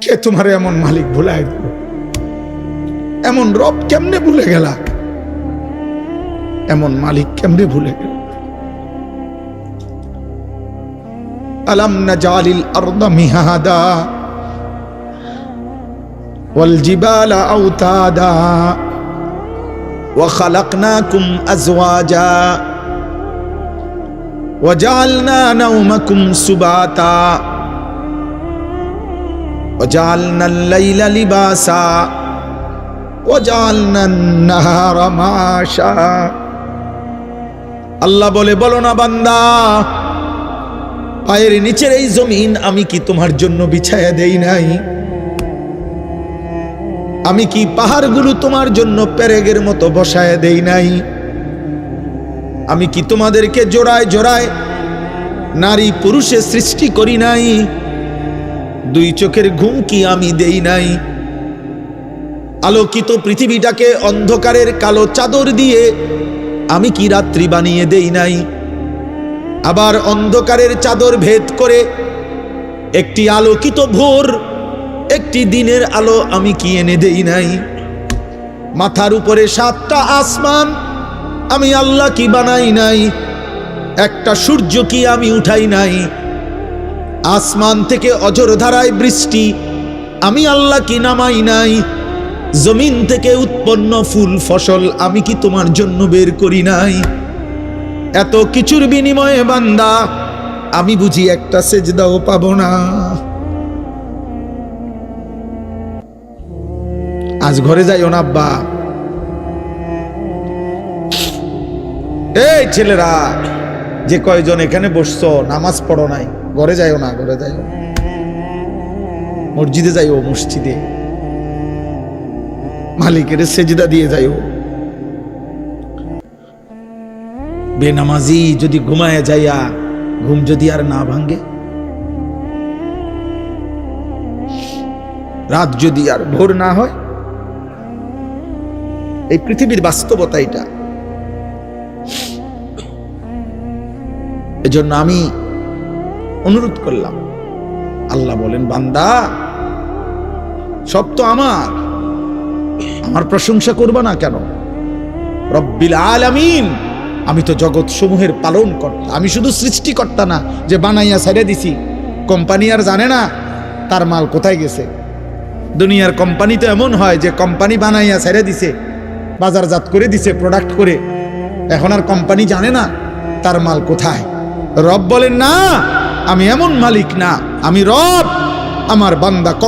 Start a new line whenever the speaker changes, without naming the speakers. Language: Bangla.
কে তোমার এমন মালিক ভুলাই দিল? এমন রব কেমনে ভুলে গেলা? এমন মালিক কেমনে ভুলে গেল? আলাম নাজালিল আরদা মিহাদা ওয়াল জিবালা আওতাদা ওয়া খালাকনাকুম আজওয়াজা ওয়া জাআলনা নাওমাকুম সুবাতা ওয়া জাআলনাল লাইলা লিবাসা ওয়া জাআলনান নাহারা মাশা। আল্লাহ বলে, বলো না বান্দা, পায়ের নিচের এই জমিন আমি কি তোমার জন্য বিছায়া দেই নাই? আমি কি পাহাড়গুলো তোমার জন্য পেরেগের মতো বসায় দেই নাই? আমি কি তোমাদেরকে জোড়ায় জোড়ায় নারী পুরুষে সৃষ্টি করি নাই? দুই চোখের ঘুম কি আমি দেই নাই? আলোকিত পৃথিবীটাকে অন্ধকারের কালো চাদর দিয়ে আমি কি রাত্রি বানিয়ে দেই নাই? আবার অন্ধকারের চাদর ভেদ করে একটি আলোকিত ভোর, একটি দিনের আলো আমি কি এনে দেই নাই? মাথার উপরে 7টা আসমান আমি আল্লাহ কি বানাই নাই? একটা সূর্য কি আমি উঠাই নাই? আসমান থেকে অঝোর ধারায় বৃষ্টি আমি আল্লাহ কি নামাই নাই? জমিন থেকে উৎপন্ন ফুল ফসল আমি কি তোমার জন্য বের করি নাই? এত কিছুর বিনিময়ে বান্দা আমি বুঝি একটা সেজদাও পাবো না? আজ ঘরে যাইও না আব্বা। এই ছেলেরা যে কয়জন এখানে বসছো, নামাজ পড়ো নাই, ঘরে যাইও না, ঘরে যাইও। মসজিদে যাইও, মসজিদে মালিকের সেজদা দিয়ে যাইও। বেনামাজি যদি ঘুমায় যাইয়া ঘুম যদি আর না ভাঙ্গে, রাত যদি আর ভোর না হয়, এই পৃথিবীর বাস্তবতা এটা। এজন্য আমি অনুরোধ করলাম। আল্লাহ বলেন, বান্দা সব তো আমার প্রশংসা করবা না কেন? রব্বিল আলামিন, আমি তো জগৎ সমূহের পালন কর্তা। আমি শুধু সৃষ্টিকর্তা না যে বানাইয়া ছেড়ে দিছি। কোম্পানি আর জানে না তার মাল কোথায় গেছে। দুনিয়ার কোম্পানি তো এমন হয় যে কোম্পানি বানাইয়া ছেড়ে দিছে, বাজারজাত করে দিছে, প্রোডাক্ট করে, এখন আর কোম্পানি জানে না তার মাল কোথায়। রব বলেন, না, আমি এমন মালিক না, আমি রব। আমার বান্দা